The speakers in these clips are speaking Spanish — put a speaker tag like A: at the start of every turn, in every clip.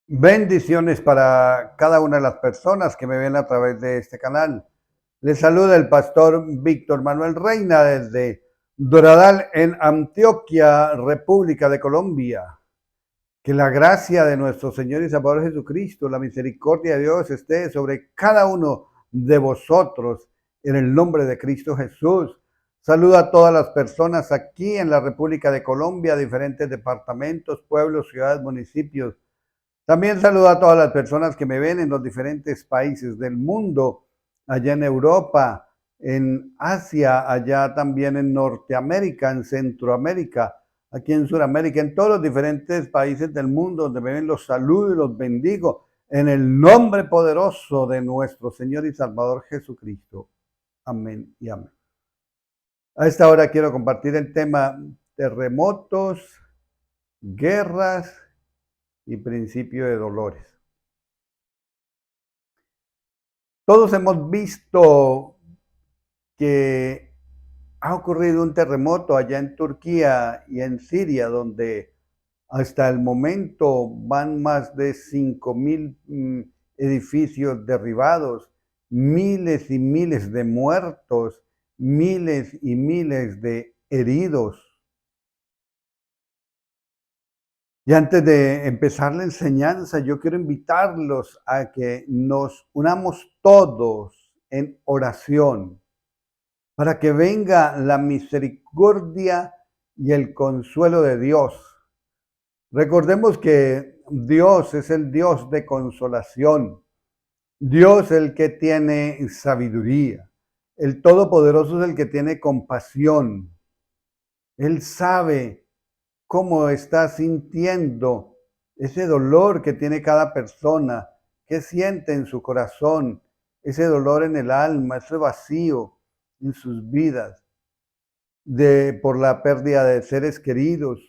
A: Bendiciones para cada una de las personas que me ven a través de este canal. Les saluda el pastor Víctor Manuel Reina desde Doradal en Antioquia, República de Colombia. Que la gracia de nuestro Señor y Salvador Jesucristo, la misericordia de Dios esté sobre cada uno de vosotros en el nombre de Cristo Jesús. Saluda a todas las personas aquí en la República de Colombia, diferentes departamentos, pueblos, ciudades, municipios. También saludo a todas las personas que me ven en los diferentes países del mundo, allá en Europa, en Asia, allá también en Norteamérica, en Centroamérica, aquí en Sudamérica, en todos los diferentes países del mundo donde me ven, los saludo y los bendigo en el nombre poderoso de nuestro Señor y Salvador Jesucristo. Amén y amén. A esta hora quiero compartir el tema terremotos, guerras y principio de dolores. Todos hemos visto que ha ocurrido un terremoto allá en Turquía y en Siria, donde hasta el momento van más de 5.000 edificios derribados, miles y miles de muertos, miles y miles de heridos. Y antes de empezar la enseñanza, yo quiero invitarlos a que nos unamos todos en oración para que venga la misericordia y el consuelo de Dios. Recordemos que Dios es el Dios de consolación, Dios es el que tiene sabiduría, el Todopoderoso es el que tiene compasión. Él sabe cómo está sintiendo ese dolor que tiene cada persona, qué siente en su corazón, ese dolor en el alma, ese vacío en sus vidas por la pérdida de seres queridos.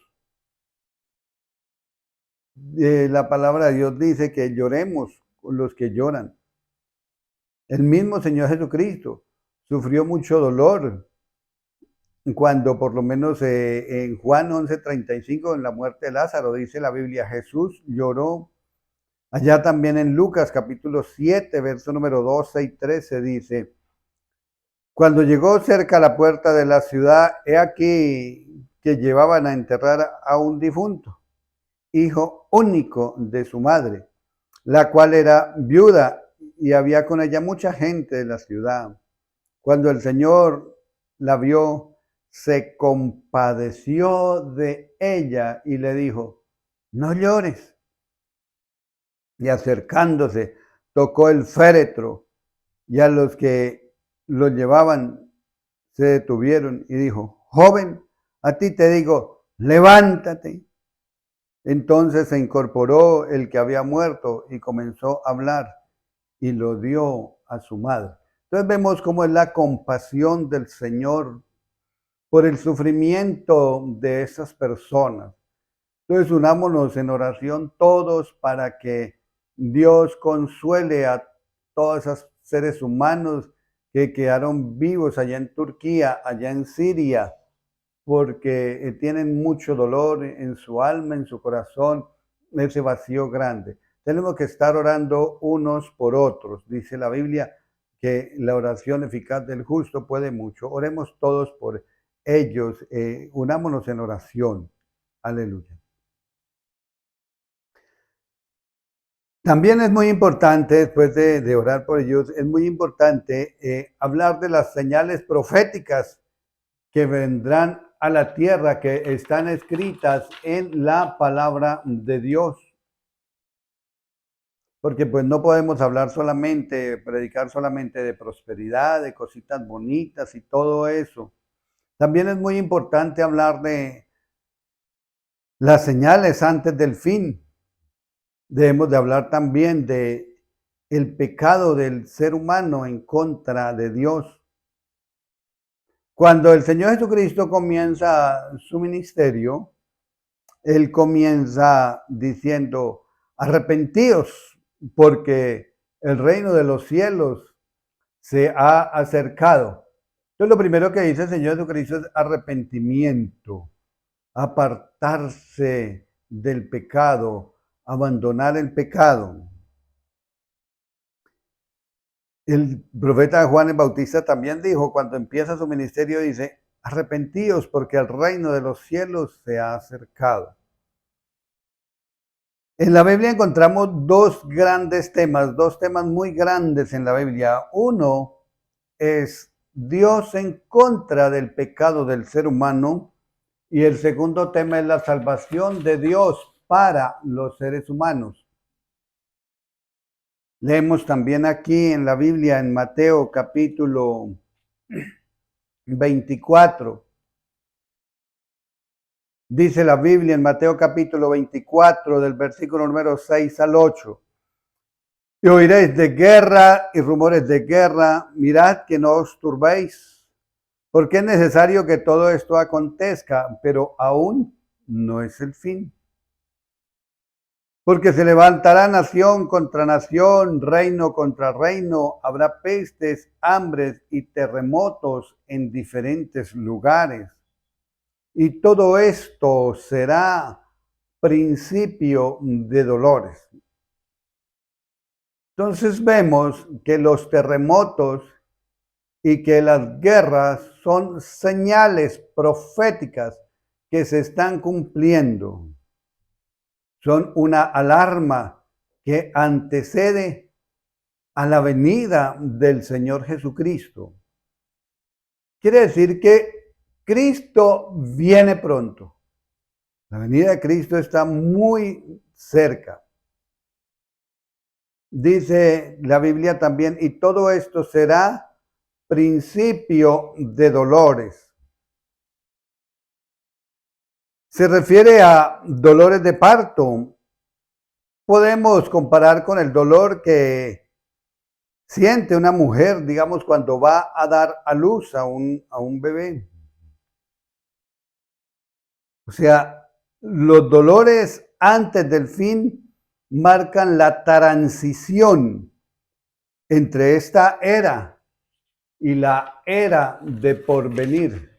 A: La palabra de Dios dice que lloremos con los que lloran. El mismo Señor Jesucristo sufrió mucho dolor cuando, por lo menos en Juan 11:35, en la muerte de Lázaro, dice la Biblia, Jesús lloró. Allá también en Lucas capítulo 7, verso número 12 y 13 dice, cuando llegó cerca a la puerta de la ciudad, he aquí que llevaban a enterrar a un difunto, hijo único de su madre, la cual era viuda y había con ella mucha gente de la ciudad. Cuando el Señor la vio, se compadeció de ella y le dijo, no llores. Y acercándose, tocó el féretro y a los que lo llevaban se detuvieron y dijo, joven, a ti te digo, levántate. Entonces se incorporó el que había muerto y comenzó a hablar y lo dio a su madre. Entonces vemos cómo es la compasión del Señor por el sufrimiento de esas personas. Entonces unámonos en oración todos para que Dios consuele a todos esos seres humanos que quedaron vivos allá en Turquía, allá en Siria, porque tienen mucho dolor en su alma, en su corazón, ese vacío grande. Tenemos que estar orando unos por otros. Dice la Biblia que la oración eficaz del justo puede mucho. Oremos todos por ellos, unámonos en oración. Aleluya. También es muy importante, después de orar por ellos, es muy importante hablar de las señales proféticas que vendrán a la tierra, que están escritas en la palabra de Dios. Porque pues no podemos hablar solamente, predicar solamente de prosperidad, de cositas bonitas y todo eso. También es muy importante hablar de las señales antes del fin. Debemos de hablar también de el pecado del ser humano en contra de Dios. Cuando el Señor Jesucristo comienza su ministerio, Él comienza diciendo, arrepentíos, porque el reino de los cielos se ha acercado. Entonces lo primero que dice el Señor Jesucristo es arrepentimiento, apartarse del pecado, abandonar el pecado. El profeta Juan el Bautista también dijo, cuando empieza su ministerio, dice, arrepentíos porque el reino de los cielos se ha acercado. En la Biblia encontramos dos temas muy grandes en la Biblia. Uno es Dios en contra del pecado del ser humano y el segundo tema es la salvación de Dios para los seres humanos. Leemos también aquí en la Biblia, en Mateo capítulo 24. Dice la Biblia en Mateo capítulo 24 del versículo número 6 al 8. Y oiréis de guerra y rumores de guerra, mirad que no os turbéis, porque es necesario que todo esto acontezca, pero aún no es el fin. Porque se levantará nación contra nación, reino contra reino, habrá pestes, hambres y terremotos en diferentes lugares. Y todo esto será principio de dolores. Entonces vemos que los terremotos y que las guerras son señales proféticas que se están cumpliendo. Son una alarma que antecede a la venida del Señor Jesucristo. Quiere decir que Cristo viene pronto. La venida de Cristo está muy cerca. Dice la Biblia también, y todo esto será principio de dolores. Se refiere a dolores de parto. Podemos comparar con el dolor que siente una mujer, digamos, cuando va a dar a luz a un bebé. O sea, los dolores antes del fin marcan la transición entre esta era y la era de porvenir.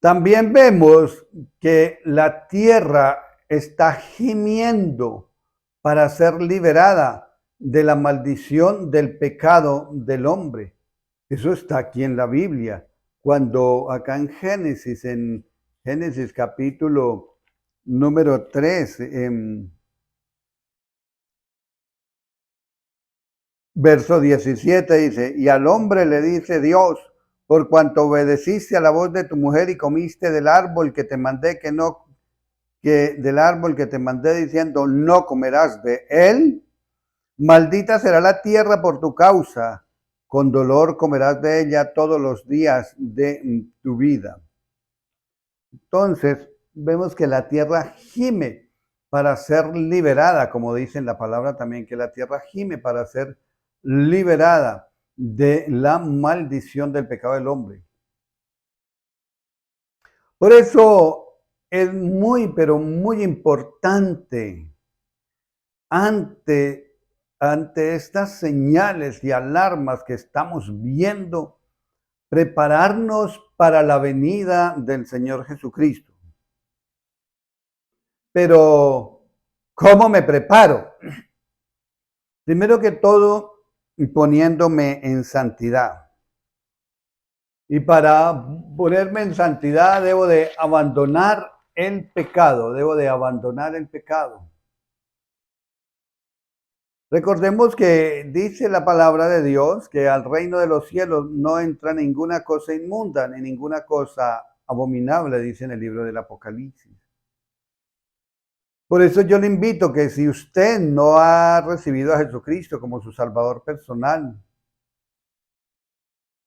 A: También vemos que la tierra está gimiendo para ser liberada de la maldición del pecado del hombre. Eso está aquí en la Biblia. Cuando acá en Génesis capítulo número 3, verso 17 dice, y al hombre le dice Dios, por cuanto obedeciste a la voz de tu mujer y comiste del árbol que te mandé del árbol que te mandé diciendo, no comerás de él, maldita será la tierra por tu causa, con dolor comerás de ella todos los días de tu vida. Entonces, vemos que la tierra gime para ser liberada, como dice en la palabra también, que la tierra gime para ser liberada de la maldición del pecado del hombre. Por eso es muy, pero muy importante ante estas señales y alarmas que estamos viendo, prepararnos para la venida del Señor Jesucristo. Pero, ¿cómo me preparo? Primero que todo, poniéndome en santidad. Y para ponerme en santidad debo de abandonar el pecado, Recordemos que dice la palabra de Dios que al reino de los cielos no entra ninguna cosa inmunda ni ninguna cosa abominable, dice en el libro del Apocalipsis. Por eso yo le invito que si usted no ha recibido a Jesucristo como su Salvador personal,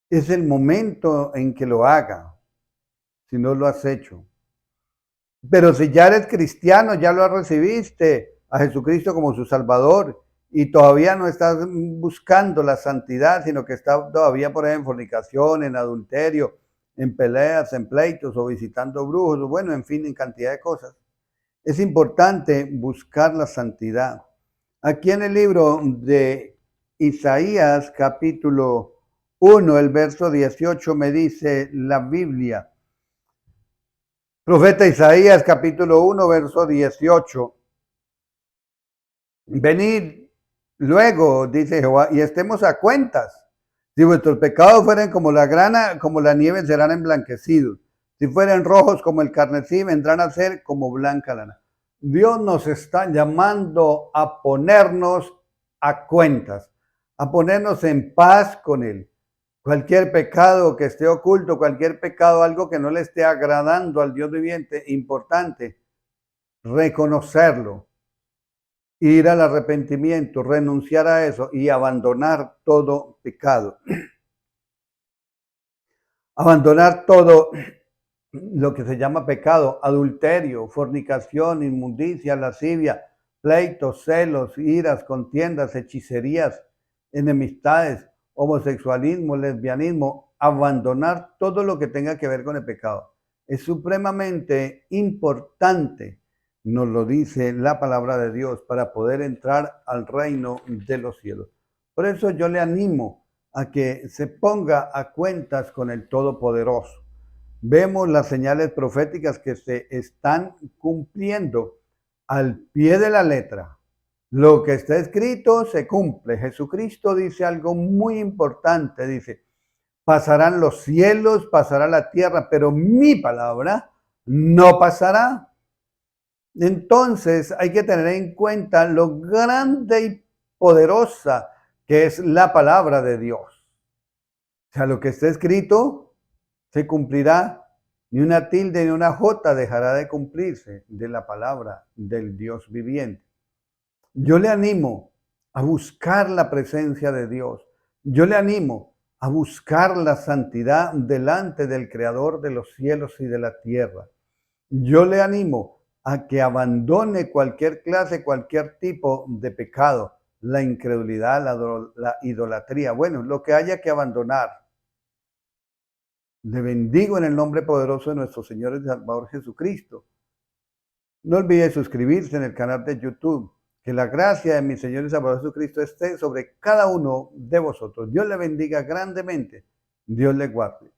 A: es el momento en que lo haga, si no lo has hecho. Pero si ya eres cristiano, ya lo recibiste a Jesucristo como su Salvador y todavía no estás buscando la santidad, sino que estás todavía por ahí en fornicación, en adulterio, en peleas, en pleitos o visitando brujos, o bueno, en fin, en cantidad de cosas. Es importante buscar la santidad. Aquí en el libro de Isaías, capítulo 1, el verso 18, me dice la Biblia, Profeta Isaías, capítulo 1, verso 18. Venid luego, dice Jehová, y estemos a cuentas. Si vuestros pecados fueren como la grana, como la nieve, serán emblanquecidos. Si fueren rojos como el carmesí, vendrán a ser como blanca lana. Dios nos está llamando a ponernos a cuentas, a ponernos en paz con Él. Cualquier pecado que esté oculto, cualquier pecado, algo que no le esté agradando al Dios viviente, importante, reconocerlo, ir al arrepentimiento, renunciar a eso y abandonar todo pecado. Abandonar todo lo que se llama pecado, adulterio, fornicación, inmundicia, lascivia, pleitos, celos, iras, contiendas, hechicerías, enemistades, homosexualismo, lesbianismo, abandonar todo lo que tenga que ver con el pecado. Es supremamente importante, nos lo dice la palabra de Dios, para poder entrar al reino de los cielos. Por eso yo le animo a que se ponga a cuentas con el Todopoderoso. Vemos las señales proféticas que se están cumpliendo al pie de la letra. Lo que está escrito se cumple. Jesucristo dice algo muy importante, dice, pasarán los cielos, pasará la tierra, pero mi palabra no pasará. Entonces hay que tener en cuenta lo grande y poderosa que es la palabra de Dios. O sea, lo que está escrito se cumplirá, ni una tilde ni una jota dejará de cumplirse de la palabra del Dios viviente. Yo le animo a buscar la presencia de Dios. Yo le animo a buscar la santidad delante del Creador de los cielos y de la tierra. Yo le animo a que abandone cualquier clase, cualquier tipo de pecado, la incredulidad, la idolatría, bueno, lo que haya que abandonar. Le bendigo en el nombre poderoso de nuestro Señor y Salvador Jesucristo. No olvide suscribirse en el canal de YouTube. Que la gracia de mi Señor y Salvador Jesucristo esté sobre cada uno de vosotros. Dios le bendiga grandemente. Dios le guarde.